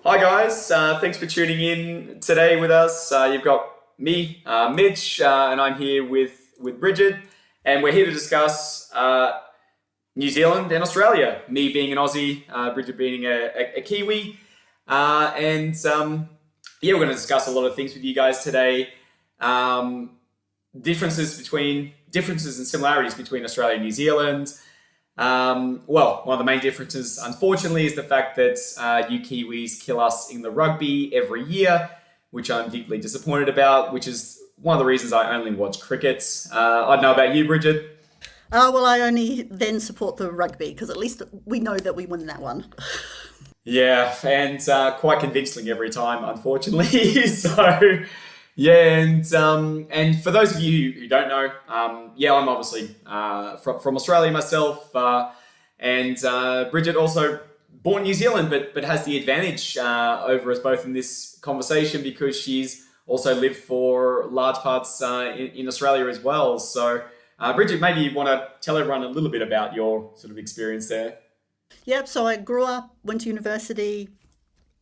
Hi guys, thanks for tuning in today with us. You've got me, Mitch, and I'm here with Bridgid, and we're here to discuss New Zealand and Australia. Me being an Aussie, Bridgid being a Kiwi, we're going to discuss a lot of things with you guys today. Differences and similarities between Australia and New Zealand. One of the main differences, unfortunately, is the fact that you Kiwis kill us in the rugby every year, which I'm deeply disappointed about, which is one of the reasons I only watch cricket. I don't know about you, Bridgid. I only then support the rugby because at least we know that we win that one. Yeah, and quite convincingly every time, unfortunately. So, yeah, and for those of you who don't know, I'm obviously from Australia myself, and Bridgid also born in New Zealand, but has the advantage over us both in this conversation because she's also lived for large parts in Australia as well. So, Bridgid, maybe you want to tell everyone a little bit about your sort of experience there. Yep, so I grew up, went to university,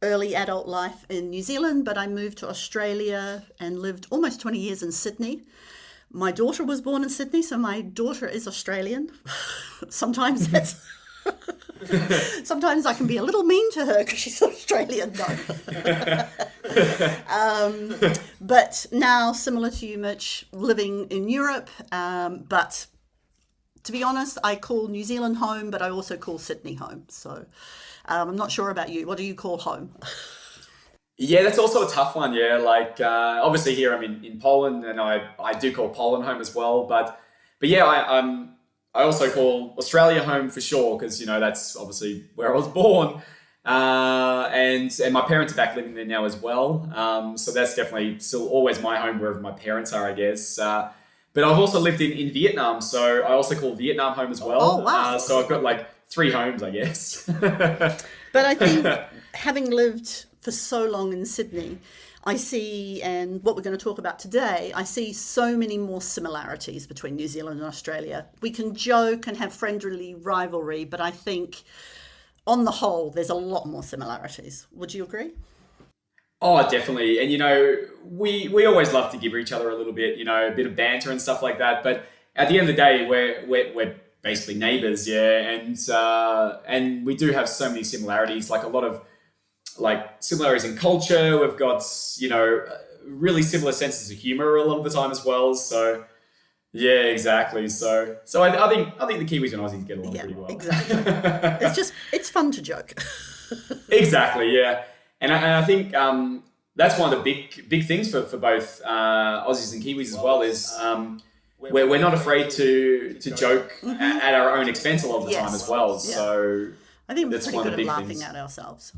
early adult life in New Zealand, but I moved to Australia and lived almost 20 years in Sydney. My daughter was born in Sydney, so my daughter is Australian. Sometimes I can be a little mean to her because she's Australian. No. But now, similar to you, Mitch, living in Europe, but to be honest, I call New Zealand home, but I also call Sydney home. So I'm not sure about you. What do you call home? Yeah, that's also a tough one. Yeah, obviously here I'm in Poland, and I do call Poland home as well. But yeah, I also call Australia home for sure because that's obviously where I was born, and my parents are back living there now as well. So that's definitely still always my home wherever my parents are, I guess. But I've also lived in Vietnam, so I also call Vietnam home as well. Oh, wow. So I've got three homes, I guess. But I think having lived for so long in Sydney, I see, and what we're going to talk about today, I see so many more similarities between New Zealand and Australia. We can joke and have friendly rivalry, but I think on the whole, there's a lot more similarities. Would you agree? Oh, definitely. And, we always love to give each other a little bit, a bit of banter and stuff like that. But at the end of the day, we're basically neighbors, yeah. And we do have so many similarities, like a lot of similarities in culture. We've got, really similar senses of humor a lot of the time as well. So yeah, exactly. So I think the Kiwis and Aussies get along pretty well. Exactly. It's fun to joke. Exactly, yeah. And I think that's one of the big things for both Aussies and Kiwis as well is we're not afraid to joke at our own expense a lot of the time as well. Yeah. So I think we're that's pretty one good of the big at laughing things. at ourselves.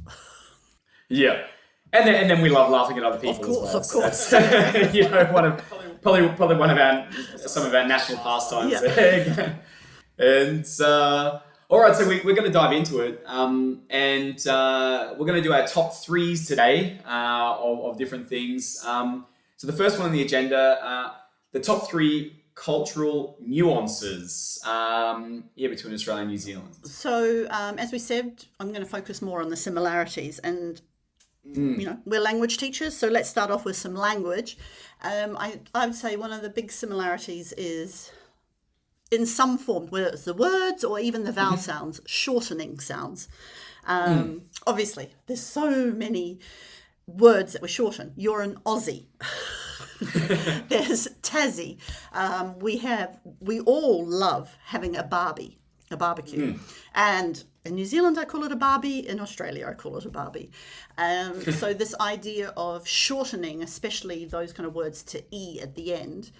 Yeah, and then we love laughing at other people as well. Of course. So that's, probably one of some of our national pastimes. Yeah. And all right, so we're going to dive into it, and we're going to do our top threes today of different things. So the first one on the agenda, the top three cultural nuances between Australia and New Zealand. So as we said, I'm going to focus more on the similarities, and we're language teachers, so let's start off with some language. I would say one of the big similarities is in some form, whether it's the words or even the vowel sounds, shortening sounds. Obviously, there's so many words that we shorten. You're an Aussie. There's Tassie. We all love having a barbecue. And in New Zealand, I call it a barbie. In Australia, I call it a barbie. So this idea of shortening, especially those kind of words to E at the end.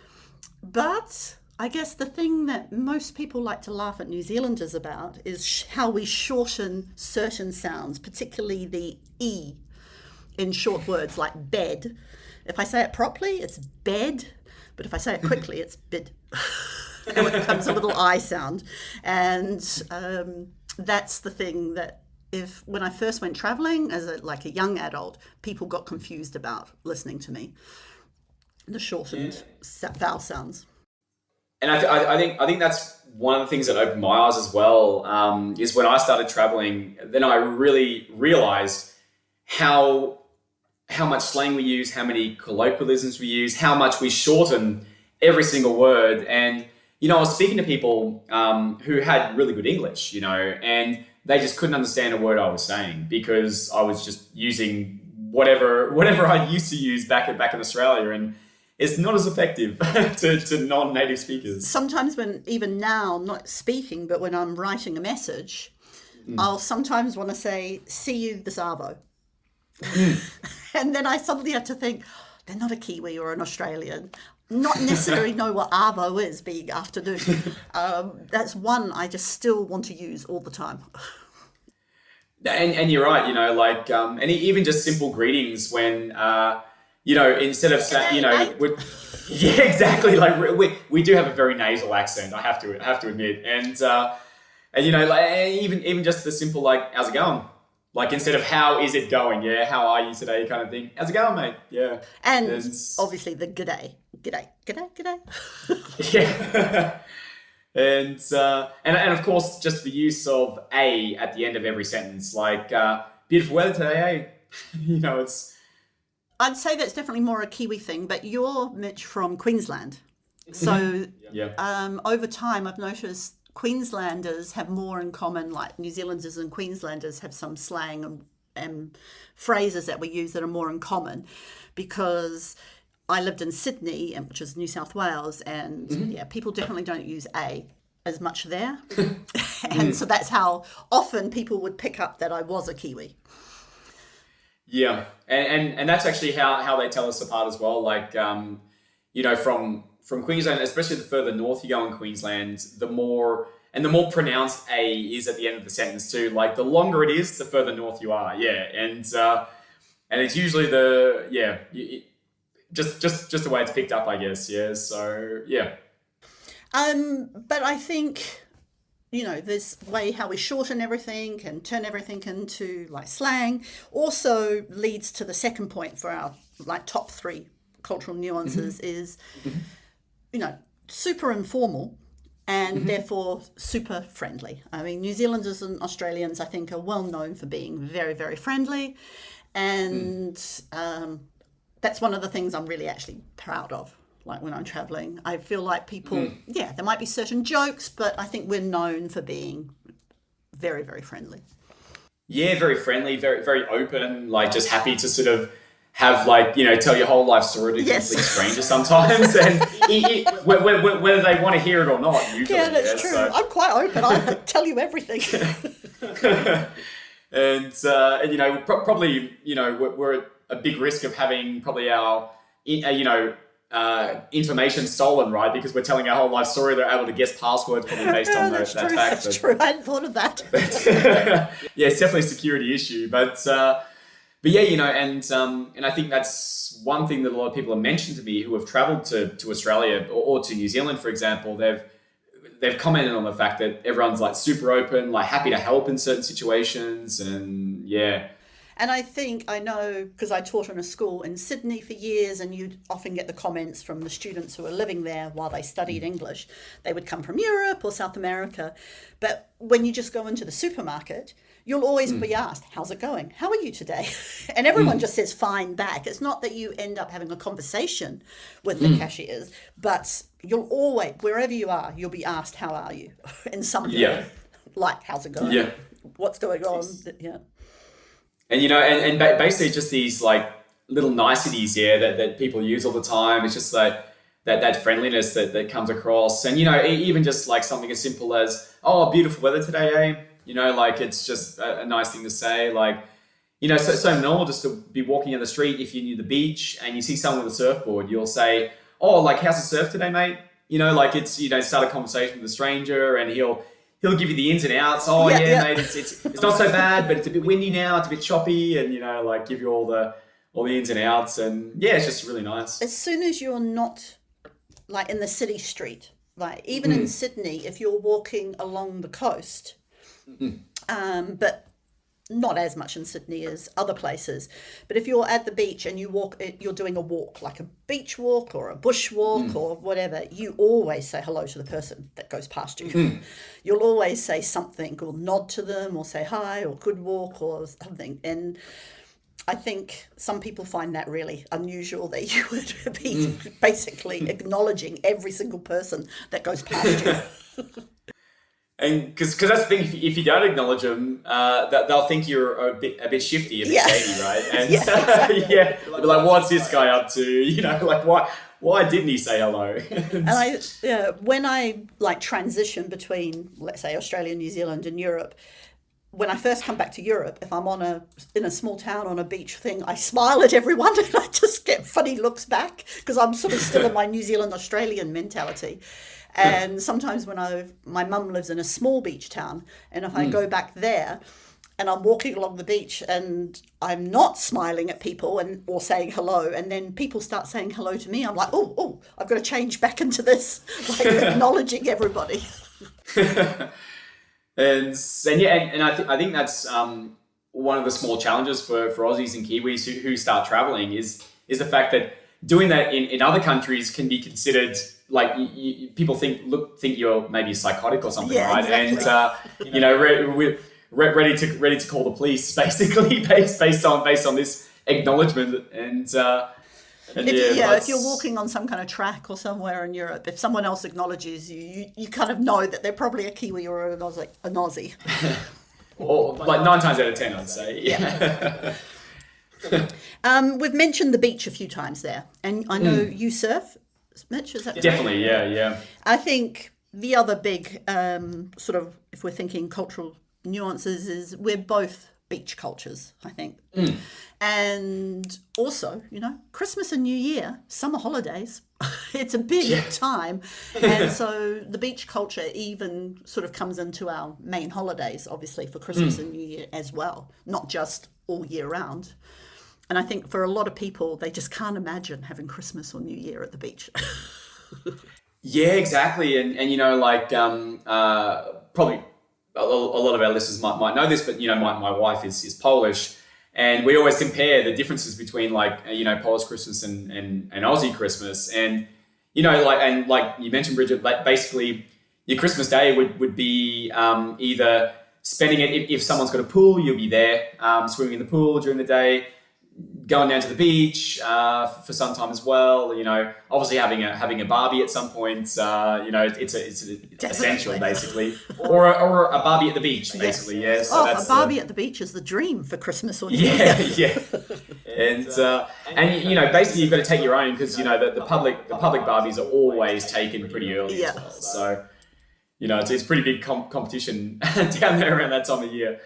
But I guess the thing that most people like to laugh at New Zealanders about is how we shorten certain sounds, particularly the E in short words like bed. If I say it properly, it's bed, but if I say it quickly, it's bid. And it becomes a little I sound. And that's the thing that when I first went traveling as a young adult, people got confused about listening to me. The shortened vowel sounds. And I think that's one of the things that opened my eyes as well, is when I started traveling, then I really realized how much slang we use, how many colloquialisms we use, how much we shorten every single word. And, I was speaking to people who had really good English, and they just couldn't understand a word I was saying because I was just using whatever I used to use back in Australia. And it's not as effective to non-native speakers. Sometimes even now, not speaking, but when I'm writing a message, I'll sometimes want to say, see you this arvo. And then I suddenly have to think, they're not a Kiwi or an Australian. Not necessarily know what arvo is, being afternoon. That's one I just still want to use all the time. And you're right, and even just simple greetings when, instead of saying, yeah, exactly. Like we do have a very nasal accent, I have to admit. And even just the simple, like, how's it going? Like, instead of how is it going? Yeah. How are you today? Kind of thing. How's it going, mate? Yeah. And obviously the g'day. Yeah. and of course, just the use of a at the end of every sentence, like, beautiful weather today, eh? It's... I'd say that's definitely more a Kiwi thing, but you're, Mitch, from Queensland. So over time, I've noticed Queenslanders have more in common, like New Zealanders and Queenslanders have some slang and phrases that we use that are more in common, because I lived in Sydney, which is New South Wales, and people definitely don't use a as much there. And so that's how often people would pick up that I was a Kiwi. Yeah, and that's actually how they tell us apart as well. Like, from Queensland, especially the further north you go in Queensland, the more pronounced a is at the end of the sentence too. Like, the longer it is, the further north you are. Yeah, and it's usually just the way it's picked up, I guess. Yeah, so yeah. But I think, this way how we shorten everything and turn everything into like slang also leads to the second point for our like top 3 cultural nuances is, super informal and therefore super friendly. I mean, New Zealanders and Australians, I think, are well known for being very, very friendly. And that's one of the things I'm really actually proud of. Like, when I'm traveling, I feel like people, there might be certain jokes, but I think we're known for being very, very friendly. Yeah, very friendly, very, very open, like just happy to sort of have, like, tell your whole life story to complete strangers sometimes, and whether they want to hear it or not, usually. Yeah, that's true. So. I'm quite open. I tell you everything. and probably, we're at a big risk of having probably our, information stolen, right? Because we're telling our whole life story. They're able to guess passwords probably based on that fact. That's true. I hadn't thought of that. Yeah, it's definitely a security issue, but yeah, and I think that's one thing that a lot of people have mentioned to me who have travelled to Australia or to New Zealand, for example. They've commented on the fact that everyone's like super open, like happy to help in certain situations, and yeah. And I know, because I taught in a school in Sydney for years, and you'd often get the comments from the students who were living there while they studied English. They would come from Europe or South America. But when you just go into the supermarket, you'll always be asked, how's it going? How are you today? And everyone just says fine back. It's not that you end up having a conversation with the cashiers, but you'll always, wherever you are, you'll be asked, how are you? In some way, like, how's it going? Yeah. What's going on? Yeah. And, and basically just these like little niceties, that people use all the time. It's just like that friendliness that comes across. And, even just like something as simple as, oh, beautiful weather today, eh? Like, it's just a nice thing to say. Like, so normal just to be walking down the street if you're near the beach and you see someone with a surfboard, you'll say, oh, like, how's the surf today, mate? Like, it's, start a conversation with a stranger and he'll give you the ins and outs. Oh, mate, it's not so bad, but it's a bit windy now. It's a bit choppy, and like give you all the ins and outs, and yeah, it's just really nice. As soon as you're not like in the city street, like even in Sydney, if you're walking along the coast, but not as much in Sydney as other places. But if you're at the beach and you're doing a walk, like a beach walk or a bush walk or whatever, you always say hello to the person that goes past you. You'll always say something or nod to them or say hi or good walk or something. And I think some people find that really unusual, that you would be basically acknowledging every single person that goes past you. And because that's the thing, if you don't acknowledge them, they'll think you're a bit shifty, a bit shady, right? And exactly. like, what's this guy up to? You know, like why didn't he say hello? And when I like transition between, let's say, Australia, New Zealand, and Europe, when I first come back to Europe, if I'm in a small town on a beach thing, I smile at everyone and I just get funny looks back because I'm sort of still in my New Zealand Australian mentality. And sometimes when my mum lives in a small beach town, and if I go back there and I'm walking along the beach and I'm not smiling at people or saying hello, and then people start saying hello to me, I'm like, oh, I've got to change back into this, like acknowledging everybody. And I think that's one of the small challenges for Aussies and Kiwis who start traveling is the fact that doing that in other countries can be considered like people think you're maybe psychotic or something, right? Exactly. And we're ready to call the police basically based on this acknowledgement if you're walking on some kind of track or somewhere in Europe, if someone else acknowledges you kind of know that they're probably a Kiwi or an Aussie. Or like 9 times out of 10, I'd say. Yeah. We've mentioned the beach a few times there, and I know you surf, Mitch. Is that definitely? Yeah. I think the other big sort of, if we're thinking cultural nuances, is we're both beach cultures, I think. And also, Christmas and New Year, summer holidays, it's a big time. And so the beach culture even sort of comes into our main holidays, obviously, for Christmas and New Year as well, not just all year round. And I think for a lot of people, they just can't imagine having Christmas or New Year at the beach. Yeah, exactly. And probably a lot of our listeners might know this, but my wife is Polish, and we always compare the differences between Polish Christmas and Aussie Christmas, and like you mentioned, Bridgid, like basically your Christmas day would be either spending it, if someone's got a pool, you'll be there swimming in the pool during the day, going down to the beach for some time as well. Obviously having a barbie at some point. It's essential basically, or a barbie at the beach basically. Yeah. So a barbie at the beach is the dream for Christmas or New Year. Yeah. And basically you've got to take your own because the public barbies are always taken pretty early as well. So it's pretty big competition down there around that time of year.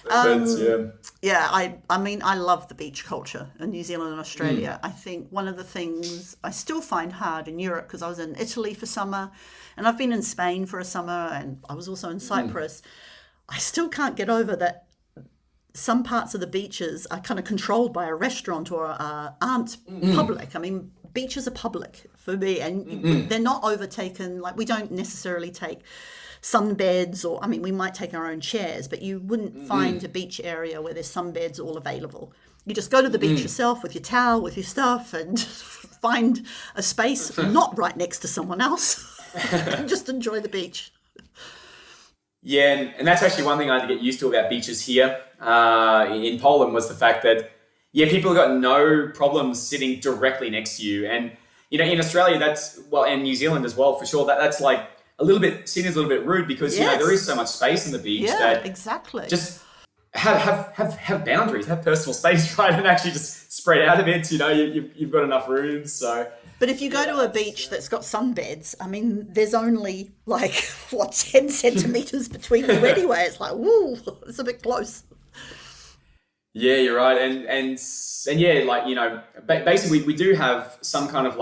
I mean, I love the beach culture in New Zealand and Australia. I think one of the things I still find hard in Europe, because I was in Italy for summer and I've been in Spain for a summer and I was also in Cyprus. I still can't get over that some parts of the beaches are kind of controlled by a restaurant or aren't public. I mean, beaches are public for me, and they're not overtaken. Like, we don't necessarily take sunbeds, or we might take our own chairs, but you wouldn't find a beach area where there's sunbeds all available. You just go to the beach yourself with your towel, with your stuff, and find a space not right next to someone else and just enjoy the beach. Yeah, and that's actually one thing I had to get used to about beaches here in Poland, was the fact that people have got no problems sitting directly next to you. And in Australia, and New Zealand as well, for sure, that's like seen as a little bit rude, because there is so much space in the beach that exactly. Just have boundaries, have personal space, right, and actually just spread out a bit. You've got enough rooms. So, but if you go to a beach that's got sunbeds, there's only 10 centimeters between you anyway. It's like, woo, it's a bit close. Yeah, you're right, and basically we do have some kind of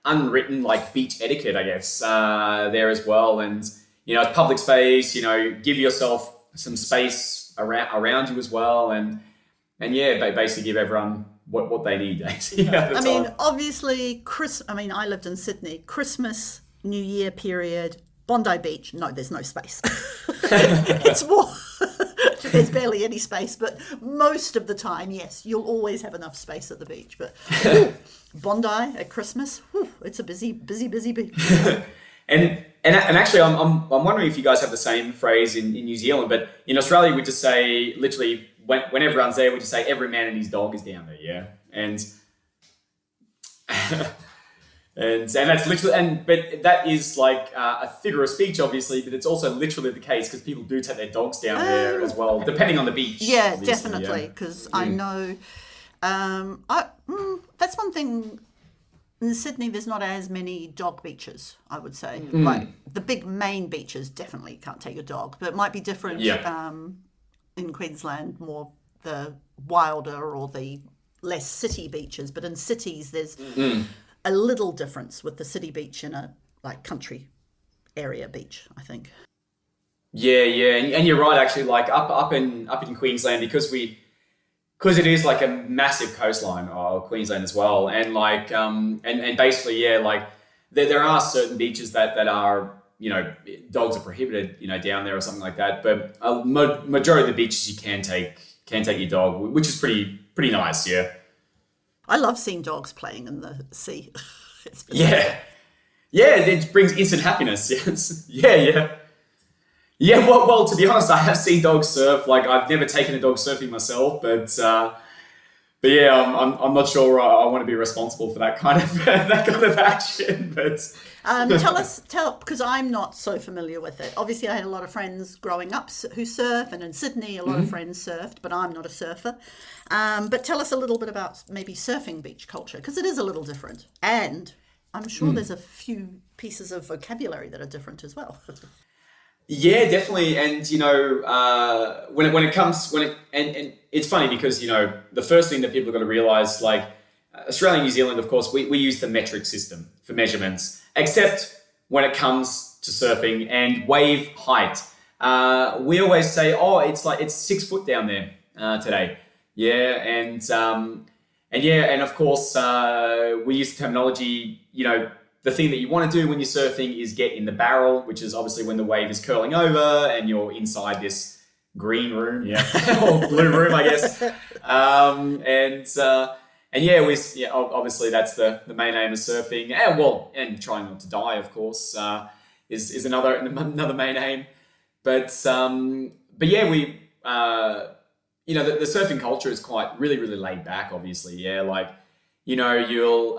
unwritten beach etiquette, I guess, there as well. And it's public space. Give yourself some space around you as well, and basically give everyone what they need. Obviously, I lived in Sydney. Christmas, New Year period, Bondi Beach. No, there's no space. It's more. There's barely any space, but most of the time, yes, you'll always have enough space at the beach. But Bondi at Christmas, it's a busy beach. and actually, I'm wondering if you guys have the same phrase in New Zealand, but in Australia we just say literally when everyone's there, we just say every man and his dog is down there, yeah, and and that's literally, but that is like a figure of speech, obviously, but it's also literally the case because people do take their dogs down there as well, depending on the beach. Yeah, definitely, because I know that's one thing. In Sydney, there's not as many dog beaches, I would say. Like the big main beaches, definitely can't take your dog, but it might be different in Queensland, more the wilder or the less city beaches. But in cities, there's a little difference with the city beach and a like country area beach, I think. Yeah, and you're right, actually. Like up in Queensland, because it is like a massive coastline of Queensland as well, and like and basically like there are certain beaches that are, you know, dogs are prohibited, you know, down there or something like that, but a majority of the beaches you can take your dog, which is pretty nice. I love seeing dogs playing in the sea. It brings instant happiness. Yes. Yeah, well, to be honest, I have seen dogs surf. Like, I've never taken a dog surfing myself, but yeah, I'm not sure I want to be responsible for that kind of action. But tell because I'm not so familiar with it. Obviously, I had a lot of friends growing up who surf, and in Sydney, a lot of friends surfed, but I'm not a surfer. But tell us a little bit about maybe surfing beach culture, because it is a little different, and I'm sure there's a few pieces of vocabulary that are different as well. Yeah, definitely. And, you know, and it's funny because, you know, the first thing that people have got to realize, like Australia and New Zealand, of course, we use the metric system for measurements, except when it comes to surfing and wave height. We always say, it's 6 foot down there today. Yeah. And of course, we use the terminology, you know, the thing that you want to do when you're surfing is get in the barrel, which is obviously when the wave is curling over and you're inside this green room, or blue room, I guess. Obviously that's the main aim of surfing. And trying not to die, of course, is another main aim. But yeah, we you know, the surfing culture is quite really laid back, obviously. Yeah, like, you know, you'll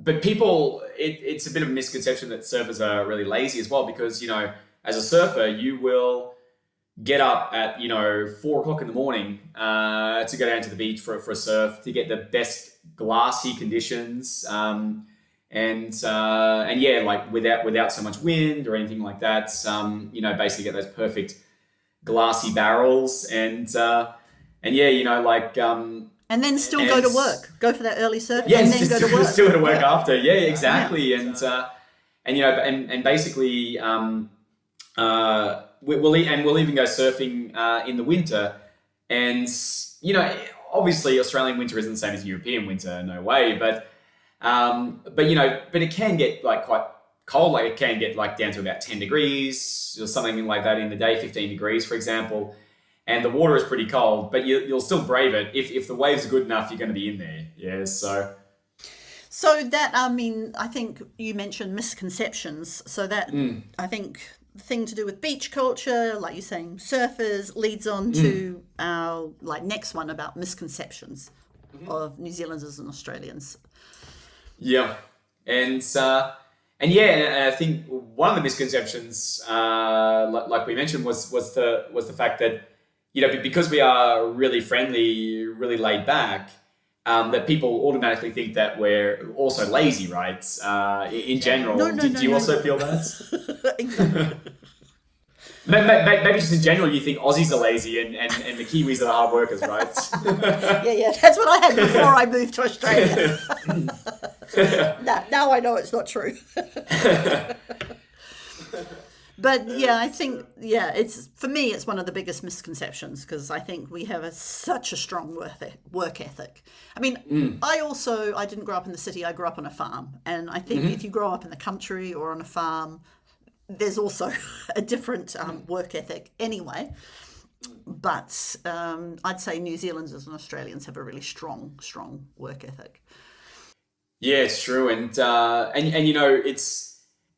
but people, it's a bit of a misconception that surfers are really lazy as well, because, you know, as a surfer, you will get up at, you know, 4 o'clock in the morning to go down to the beach for a surf, to get the best glassy conditions, like without so much wind or anything like that. You know, basically get those perfect glassy barrels, and you know, like. And then still go to work. Go for that early surf, and then go to work. Still go to work after. Yeah, exactly. Yeah. And you know, and basically, we'll even go surfing in the winter. And you know, obviously, Australian winter isn't the same as European winter, no way. But you know, it can get like quite cold. Like it can get like down to about 10 degrees or something like that in the day, 15 degrees, for example. And the water is pretty cold, but you'll still brave it. If the waves are good enough, you're going to be in there. Yeah, so that, I mean, I think you mentioned misconceptions. So that, I think the thing to do with beach culture, like you're saying, surfers, leads on to our like next one about misconceptions of New Zealanders and Australians. Yeah, and I think one of the misconceptions, like we mentioned, was the fact that, you know, because we are really friendly, really laid back, that people automatically think that we're also lazy, right? In general. Do you also feel that? Exactly. Maybe just in general, you think Aussies are lazy and the Kiwis are the hard workers, right? Yeah. That's what I had before I moved to Australia. Now I know it's not true. But yeah, I think, it's, for me, it's one of the biggest misconceptions, because I think we have such a strong work ethic. I mean, I didn't grow up in the city, I grew up on a farm. And I think if you grow up in the country or on a farm, there's also a different work ethic anyway. But I'd say New Zealanders and Australians have a really strong work ethic. Yeah, it's true. And you know, it's,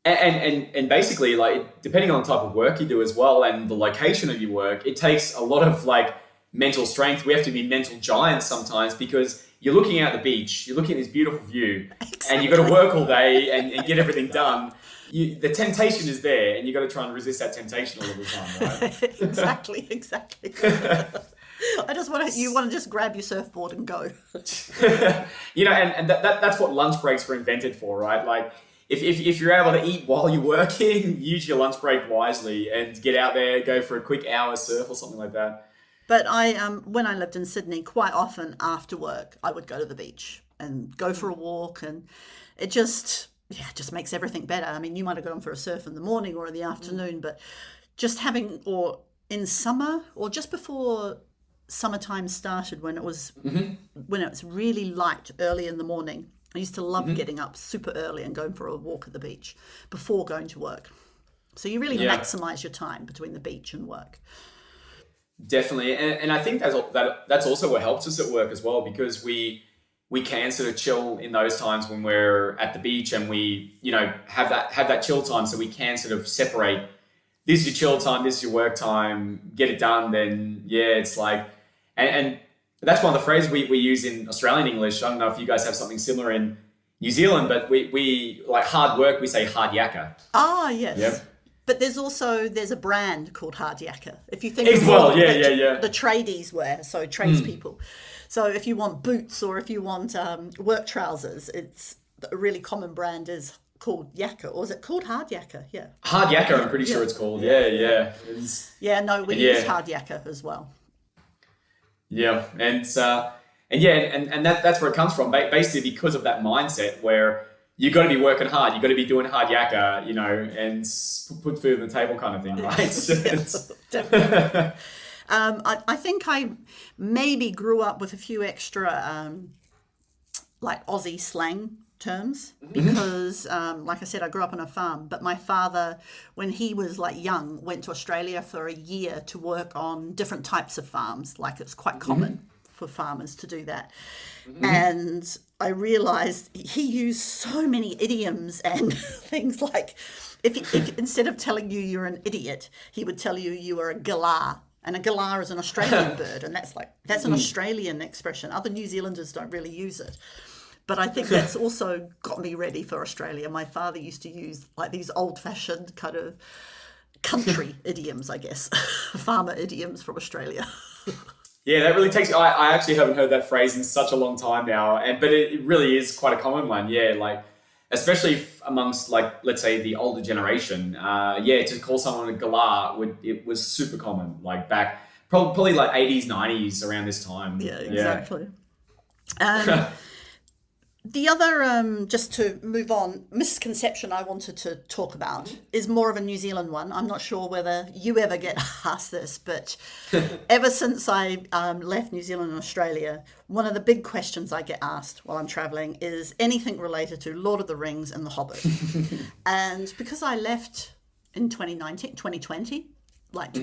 and basically, like, depending on the type of work you do as well and the location of your work, it takes a lot of like mental strength. We have to be mental giants sometimes because you're looking out the beach, you're looking at this beautiful view, and you've got to work all day and get everything done. The temptation is there, and you've got to try and resist that temptation all the time, right? Exactly. You want to just grab your surfboard and go. That's what lunch breaks were invented for, right? Like, if you're able to eat while you're working, use your lunch break wisely and get out there, go for a quick hour surf or something like that. But when I lived in Sydney, quite often after work, I would go to the beach and go for a walk, and it just makes everything better. I mean, you might have gone for a surf in the morning or in the afternoon, but just having, or in summer, or just before summertime started, when it was really light early in the morning, I used to love getting up super early and going for a walk at the beach before going to work. So you really maximize your time between the beach and work. Definitely, and I think that's also what helps us at work as well, because we can sort of chill in those times when we're at the beach, and we have that chill time, so we can sort of separate. This is your chill time, this is your work time. Get it done, then it's like, and that's one of the phrases we use in Australian English. I don't know if you guys have something similar in New Zealand, but we like hard work, we say hard yakka. Ah, yes. Yep. But there's a brand called Hard Yakka. If you think of the tradies wear, so tradespeople. So if you want boots or if you want work trousers, it's a really common brand is called Yakka, or is it called Hard Yakka? Yeah. Hard Yakka, I'm pretty sure it's called. Yeah. We use Hard Yakka as well. Yeah, and that's where it comes from. Basically, because of that mindset where you got to be working hard, you got to be doing hard yakka, and put food on the table, kind of thing, right? Yes, definitely. I think I maybe grew up with a few extra like Aussie slang terms because, like I said, I grew up on a farm. But my father, when he was like young, went to Australia for a year to work on different types of farms. Like it's quite common for farmers to do that. And I realized he used so many idioms and things like if instead of telling you you're an idiot, he would tell you were a galah. And a galah is an Australian bird, and that's an Australian expression. Other New Zealanders don't really use it. But I think that's also got me ready for Australia. My father used to use like these old-fashioned kind of country idioms, I guess, farmer idioms from Australia. Yeah, that really takes. I actually haven't heard that phrase in such a long time now, but it really is quite a common one. Yeah, like especially amongst like let's say the older generation. To call someone a galah it was super common. Like back probably like 80s, 90s around this time. Yeah, exactly. The other, just to move on, misconception I wanted to talk about is more of a New Zealand one. I'm not sure whether you ever get asked this, but ever since I left New Zealand and Australia, one of the big questions I get asked while I'm traveling is anything related to Lord of the Rings and The Hobbit. And because I left in 2020, like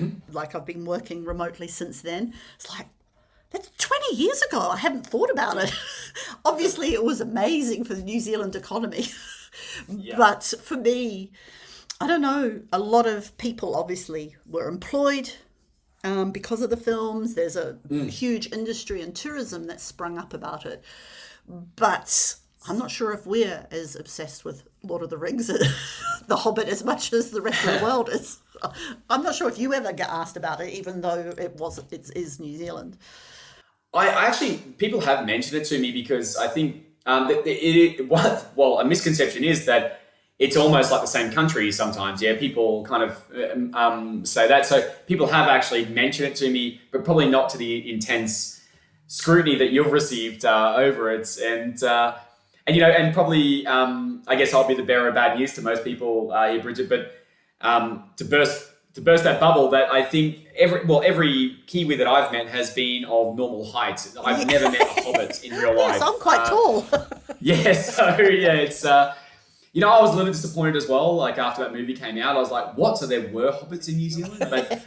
I've been working remotely since then, it's like, that's 20 years ago. I hadn't thought about it. Obviously, it was amazing for the New Zealand economy. But for me, I don't know, a lot of people obviously were employed because of the films. There's a huge industry and tourism that sprung up about it. But I'm not sure if we're as obsessed with Lord of the Rings, The Hobbit, as much as the rest of the world is. I'm not sure if you ever get asked about it, even though it is New Zealand. I actually, people have mentioned it to me because I think a misconception is that it's almost like the same country sometimes. Yeah, people kind of say that. So people have actually mentioned it to me, but probably not to the intense scrutiny that you've received over it. And probably, I guess I'll be the bearer of bad news to most people here, Bridgid, but to burst that bubble, that I think every Kiwi that I've met has been of normal height. I've never met a hobbit in real life. Yes, I'm quite tall. It's I was a little disappointed as well. Like after that movie came out, I was like, "What? So there were hobbits in New Zealand?" But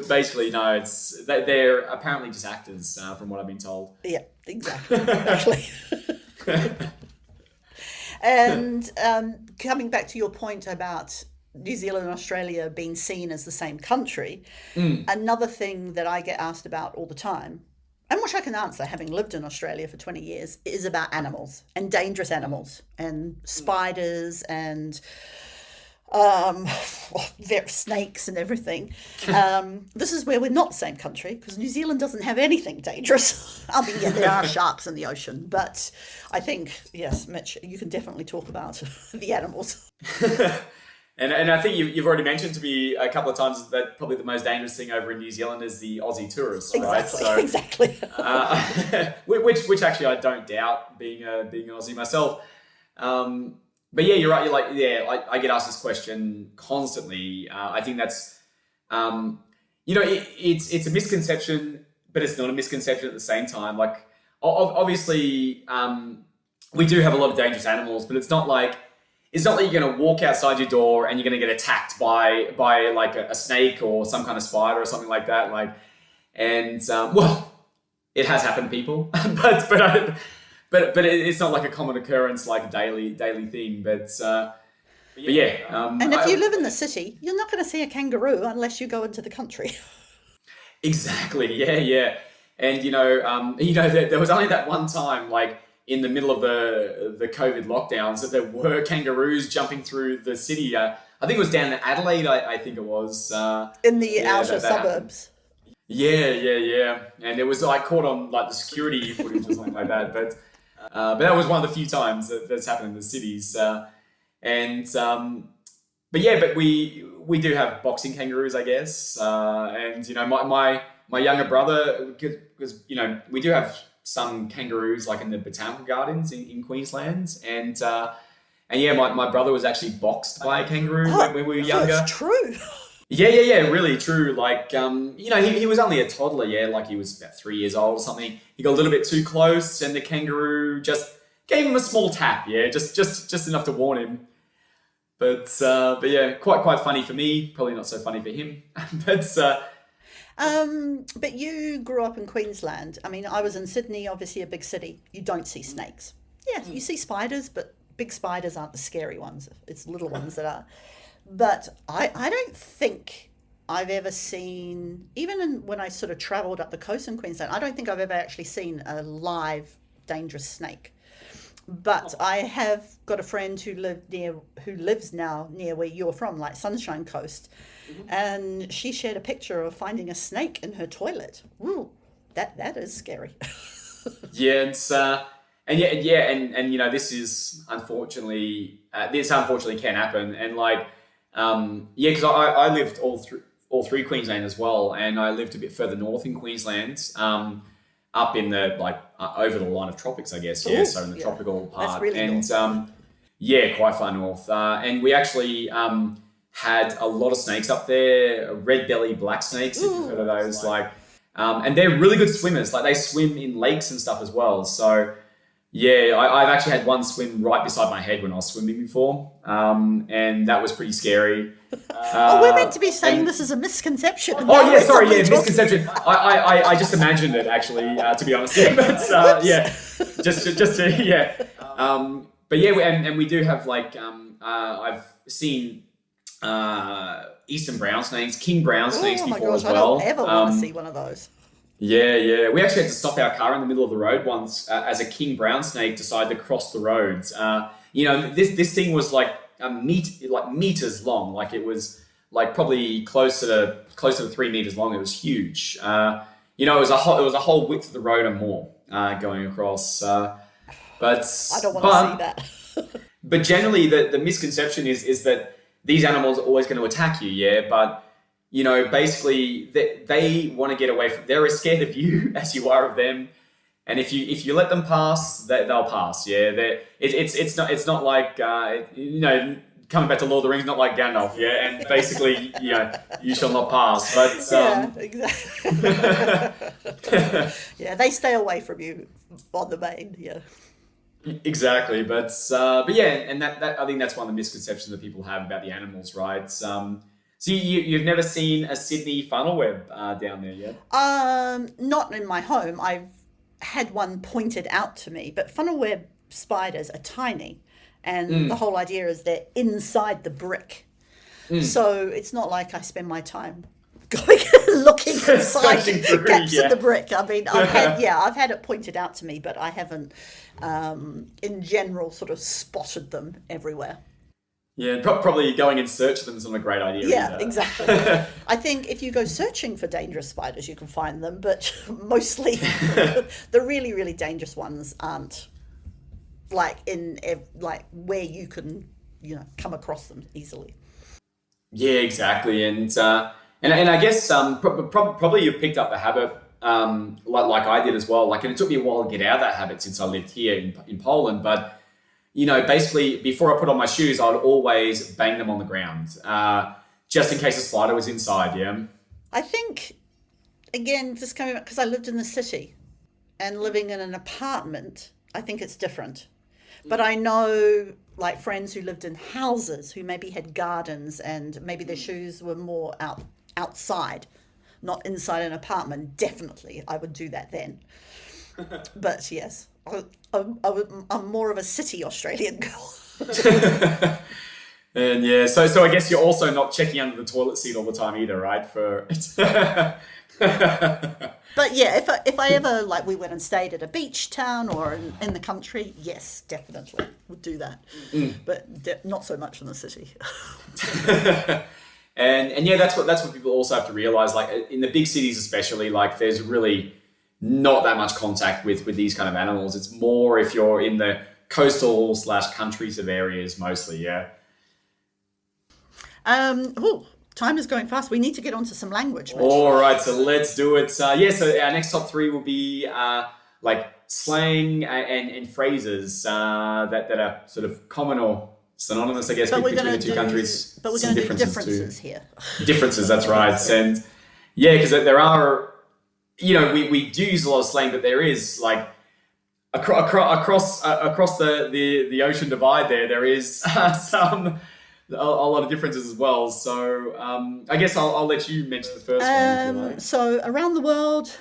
basically, no. It's they're apparently just actors, from what I've been told. Yeah, exactly. And coming back to your point about New Zealand and Australia being seen as the same country, another thing that I get asked about all the time, and which I can answer having lived in Australia for 20 years, is about animals and dangerous animals and spiders and snakes and everything. This is where we're not the same country, because New Zealand doesn't have anything dangerous. I mean, yeah, there are sharks in the ocean, but I think, yes, Mitch, you can definitely talk about the animals. And I think you've already mentioned to me a couple of times that probably the most dangerous thing over in New Zealand is the Aussie tourists, right? Exactly. Which actually I don't doubt, being an Aussie myself. But yeah, you're right. You're like, yeah, I get asked this question constantly. I think that's, it's a misconception, but it's not a misconception at the same time. Like, obviously, we do have a lot of dangerous animals, but it's not like you're going to walk outside your door and you're going to get attacked by like a snake or some kind of spider or something like that. Like, and well, it has happened to people, but it's not like a common occurrence, like a daily thing. But yeah. And if you live in the city, you're not going to see a kangaroo unless you go into the country. Exactly. Yeah. And there was only that one time, like in the middle of the COVID lockdowns, that there were kangaroos jumping through the city. I think it was down in Adelaide. I think it was in the outer suburbs. Yeah. And it was like caught on like the security footage or something like that. But that was one of the few times that's happened in the cities. But we do have boxing kangaroos, I guess. And my younger brother, because we do have some kangaroos like in the botanical gardens in Queensland, and yeah, my brother was actually boxed by a kangaroo when we were younger. That's true. Yeah, really true. Like, he was only a toddler, yeah, like he was about 3 years old or something. He got a little bit too close and the kangaroo just gave him a small tap, yeah, just enough to warn him. But yeah, quite funny for me, probably not so funny for him. But you grew up in Queensland. I mean, I was in Sydney, obviously a big city. You don't see snakes. Yeah, you see spiders, but big spiders aren't the scary ones. It's little ones that are. But I don't think I've ever seen, even when I sort of travelled up the coast in Queensland, I don't think I've ever actually seen a live dangerous snake. But I have got a friend who lives now near where you're from, like Sunshine Coast, and she shared a picture of finding a snake in her toilet. Ooh, that is scary. Yeah, it's and this is unfortunately can happen, and like because I lived all through Queensland as well, and I lived a bit further north in Queensland. Up in the over the line of tropics, I guess. Yeah, so in the tropical part. That's really and north. Quite far north. And we actually had a lot of snakes up there, red belly black snakes, if you've heard of those. And they're really good swimmers. Like they swim in lakes and stuff as well. So yeah, I've actually had one swim right beside my head when I was swimming before, and that was pretty scary. We're meant to be saying this is a misconception. Misconception. I just imagined it actually, to be honest. Yeah, but but yeah, and we do have like I've seen eastern brown snakes, king brown snakes before as well. I don't ever want to see one of those. Yeah. We actually had to stop our car in the middle of the road once as a king brown snake decided to cross the road. This thing was like meters long. Like it was like probably closer to 3 meters long. It was huge. It was a whole width of the road and more going across. But I don't want to see that. But generally, the misconception is that these animals are always going to attack you. Yeah, but basically they want to get away from. They're as scared of you as you are of them, and if you let them pass, they'll pass. Yeah, it's not like coming back to Lord of the Rings, not like Gandalf. Yeah, and basically you shall not pass. But yeah, exactly. Yeah, they stay away from you on the main. Yeah. Exactly, but yeah, and that I think that's one of the misconceptions that people have about the animals, right? So you've never seen a Sydney funnel web down there yet? Not in my home. I've had one pointed out to me, but funnel web spiders are tiny, and the whole idea is they're inside the brick. So it's not like I spend my time going looking inside gaps in the brick. I mean, I've had it pointed out to me, but I haven't, in general, sort of spotted them everywhere. Yeah, probably going in search of them is not a great idea. Yeah, exactly. I think if you go searching for dangerous spiders, you can find them, but mostly the really, really dangerous ones aren't like where you can, come across them easily. Yeah, exactly. And I guess probably you've picked up the habit, like I did as well. And it took me a while to get out of that habit since I lived here in Poland, but basically, before I put on my shoes, I'd always bang them on the ground, just in case a spider was inside, yeah? I think, again, just coming back, because I lived in the city, and living in an apartment, I think it's different. But I know, friends who lived in houses, who maybe had gardens, and maybe their shoes were more outside, not inside an apartment. Definitely, I would do that then. But yes. I'm more of a city Australian girl. And yeah, so I guess you're also not checking under the toilet seat all the time either, right? But yeah, if I ever we went and stayed at a beach town or in the country, yes, definitely would do that. But not so much in the city. and yeah, that's what people also have to realize. In the big cities, especially, there's really not that much contact with these kind of animals. It's more if you're in the coastal / countries of areas mostly, yeah. Time is going fast. We need to get onto some language, Mitch. All right, so let's do it. So our next top 3 will be slang and phrases that are sort of common or synonymous, I guess, between the two countries. But we're going to do differences here. Differences, that's right. And yeah, because there are, we do use a lot of slang, but there is across the ocean divide there is a lot of differences as well. So I guess I'll let you mention the first one if you like. So around the world,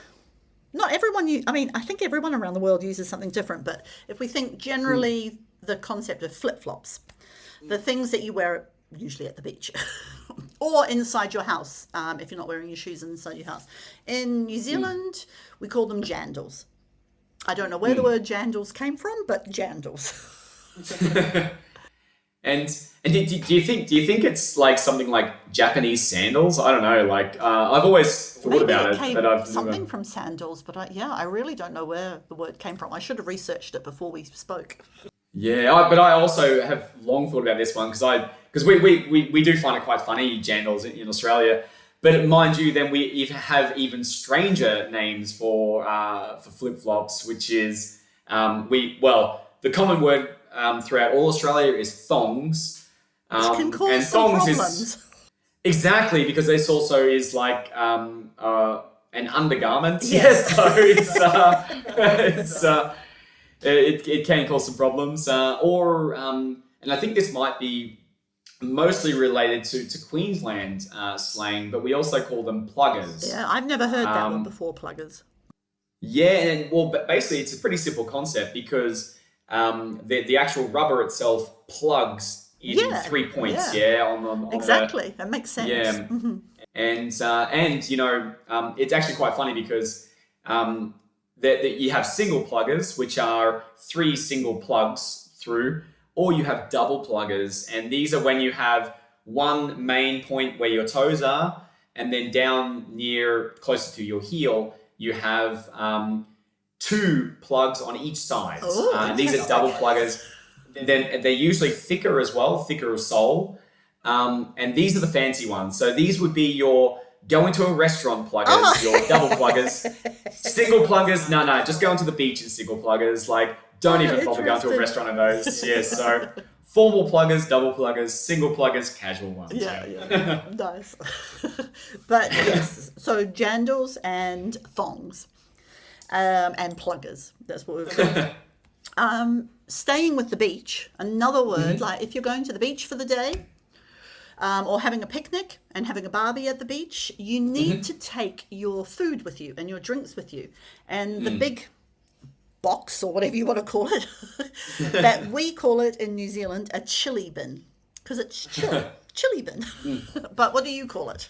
not everyone. I think everyone around the world uses something different. But if we think generally, the concept of flip-flops, the things that you wear usually at the beach or inside your house, if you're not wearing your shoes inside your house. In New Zealand, we call them jandals. I don't know where the word jandals came from, but jandals. And do you think it's something like Japanese sandals? I don't know. I've always thought about it, but I've something from sandals. But I really don't know where the word came from. I should have researched it before we spoke. Yeah, but I also have long thought about this one because we do find it quite funny, jandals in Australia. But mind you, then we have even stranger names for flip-flops, which is the common word throughout all Australia is thongs. Which can cause some problems. Exactly, because this also is an undergarment. Yes. So it can cause some problems. And I think this might be mostly related to Queensland slang, but we also call them pluggers. Yeah, I've never heard that one before, pluggers. Yeah, but basically it's a pretty simple concept because the actual rubber itself plugs in 3 points. Exactly, that makes sense. Yeah, mm-hmm. And it's actually quite funny because that you have single pluggers, which are 3 single plugs through, or you have double pluggers, and these are when you have one main point where your toes are, and then down near closer to your heel, you have 2 plugs on each side. And these are double pluggers. Then they're usually thicker as well, thicker of sole. And these are the fancy ones. So these would be your go into a restaurant pluggers, your double pluggers. Single pluggers, no, just go into the beach and single pluggers. Don't even bother going to a restaurant in those. Yeah, so formal pluggers, double pluggers, single pluggers, casual ones. Yeah. Nice. But yes, so jandals and thongs and pluggers. That's what we've got. Staying with the beach, another word, if you're going to the beach for the day or having a picnic and having a barbie at the beach, you need to take your food with you and your drinks with you. And the big box, or whatever you want to call it, that we call it in New Zealand a chili bin, because it's chill. chili bin. But what do you call it?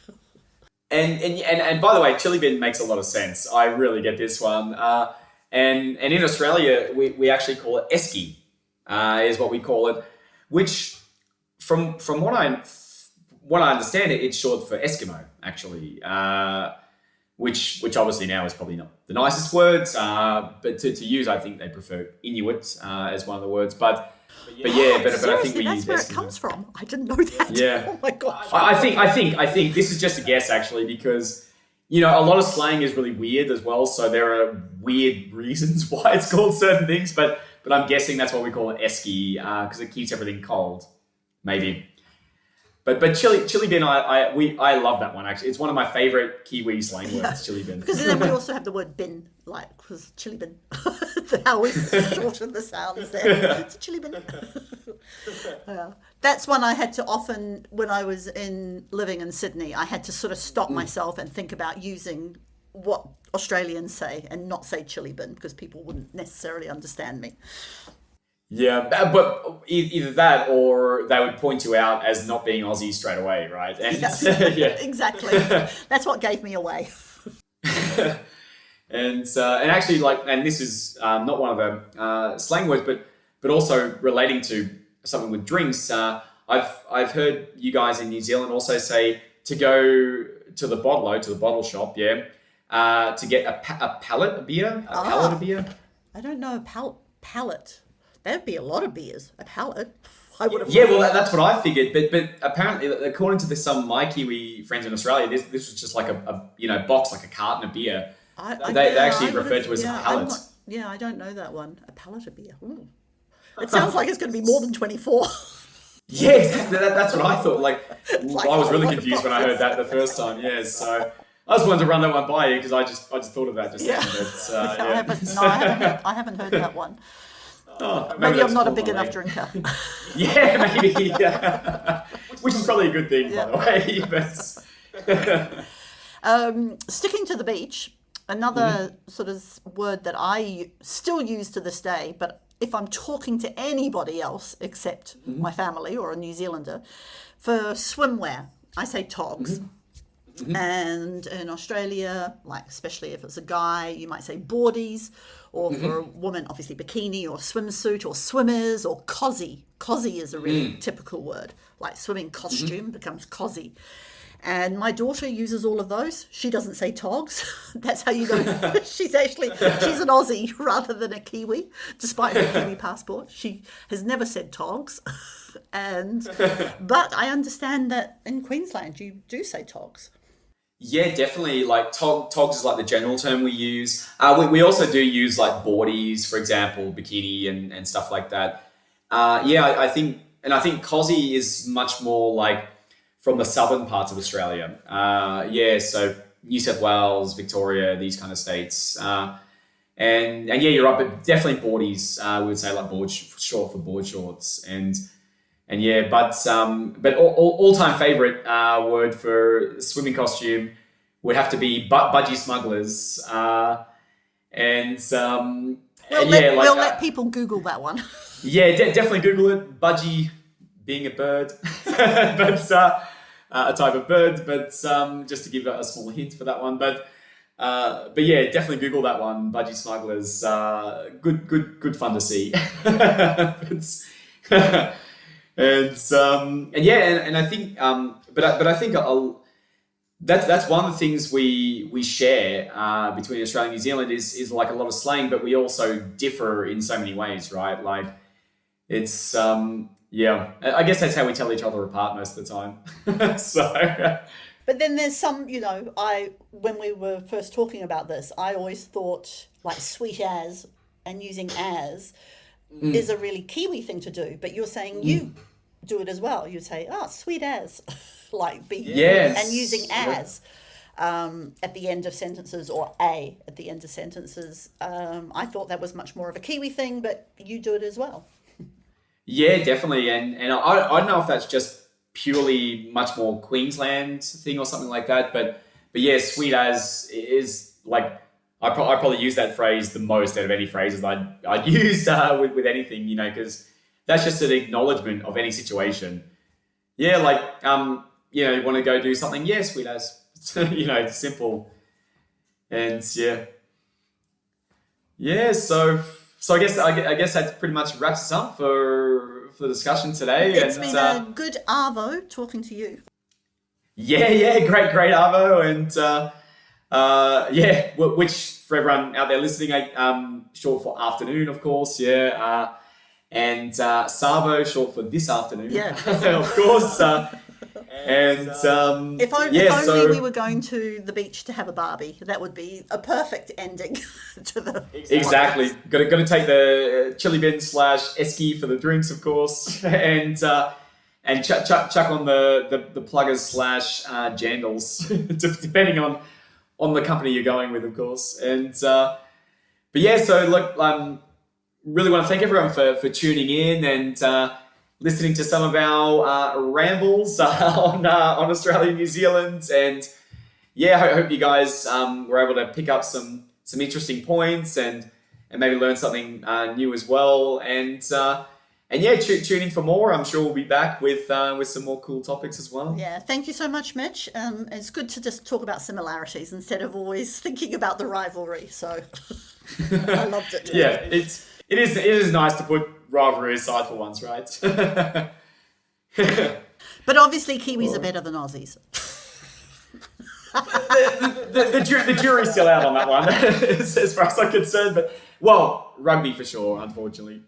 And by the way, chili bin makes a lot of sense. I really get this one. And in Australia, we actually call it esky, is what we call it, which from what I understand, it's short for Eskimo, actually, which obviously now is probably not the nicest words, but to use, I think they prefer Inuit as one of the words. But I think we use that's where Eskimo. it comes from. I didn't know that. Yeah. Oh my gosh. I think this is just a guess, actually, because a lot of slang is really weird as well. So there are weird reasons why it's called certain things, but I'm guessing that's what we call it esky, because it keeps everything cold, maybe. But chili bin, I love that one, actually. It's one of my favorite Kiwi slang words, chili bin. Because then we also have the word bin, because chili bin. How we shorten the sounds there. It's a chili bin. That's one I had to often, when I was living in Sydney, I had to sort of stop myself and think about using what Australians say and not say chili bin, because people wouldn't necessarily understand me. Yeah, but either that or they would point you out as not being Aussie straight away, right? And, yes, exactly. That's what gave me away. And actually, and this is not one of the slang words, but also relating to something with drinks. I've heard you guys in New Zealand also say to go to the bottle shop, to get a pallet of beer, pallet of beer. I don't know, pallet. That'd be a lot of beers. A pallet. I would have. Yeah, well, that's what I figured. But apparently, according to some of my Kiwi friends in Australia, this was just like a box, like a carton of beer. They actually referred to as a pallet. I don't know that one. A pallet of beer. Ooh. It sounds like it's going to be more than 24. Yeah, exactly. That's what I thought. I was really confused when I heard that the first time. Yeah, so I just wanted to run that one by you because I just thought of that just then. But, I haven't heard that one. Oh, maybe I'm not a big enough drinker. Yeah, maybe. Yeah. Which is probably a good thing, by the way. But sticking to the beach, another sort of word that I still use to this day, but if I'm talking to anybody else except my family or a New Zealander, for swimwear, I say togs. And in Australia, especially if it's a guy, you might say boardies, or for a woman, obviously bikini or swimsuit or swimmers or cozzy. Cozzy is a really typical word, like swimming costume becomes cozzy. And my daughter uses all of those. She doesn't say togs. That's how you know she's an Aussie rather than a Kiwi, despite her Kiwi passport. She has never said togs. But I understand that in Queensland you do say togs. Yeah, definitely. Togs is the general term we use. We also do use boardies, for example, bikini and stuff like that. I think cozzy is much more from the southern parts of Australia. So New South Wales, Victoria, these kind of states. And you're right, but definitely boardies. We would say short for board shorts. But all-time favorite word for swimming costume would have to be budgie smugglers. We'll let people Google that one. Yeah, definitely Google it. Budgie being a bird, but a type of bird. But just to give a small hint for that one. But definitely Google that one. Budgie smugglers. Good fun to see. And I think, but I think that's one of the things we share between Australia and New Zealand is a lot of slang, but we also differ in so many ways, right? It's I guess that's how we tell each other apart most of the time. So. But then there's some, when we were first talking about this, I always thought sweet as and using as is a really Kiwi thing to do. But you're saying you do it as well. You say, sweet as, yes. and using as at the end of sentences or a at the end of sentences. I thought that was much more of a Kiwi thing, but you do it as well. Yeah, definitely. And I don't know if that's just purely much more Queensland thing or something like that. But yeah, sweet as is I probably use that phrase the most out of any phrases I'd used with anything, because that's just an acknowledgement of any situation. yeah, like, you want to go do something? Yes, sweet as. Simple. And yeah. So I guess that pretty much wraps us up for the discussion today. It's been a good arvo talking to you. Yeah, great arvo, and which for everyone out there listening, short for afternoon, of course. And Savo, short for this afternoon. Yeah, of course. If only we were going to the beach to have a barbie, that would be a perfect ending to the exactly. Got to take the chili bin / esky for the drinks, of course, and chuck on the pluggers / jandals, depending on the company you're going with, of course. And but yeah, so look, really want to thank everyone for tuning in and listening to some of our rambles on Australia and New Zealand. And yeah, I hope you guys were able to pick up some interesting points and maybe learn something new as well. And yeah, tune in for more. I'm sure we'll be back with some more cool topics as well. Yeah, thank you so much, Mitch. It's good to just talk about similarities instead of always thinking about the rivalry. So I loved it. Yeah, it is nice to put rivalry aside for once, right? But obviously, Kiwis are better than Aussies. the jury's still out on that one, as far as I'm concerned. But well, rugby for sure, unfortunately.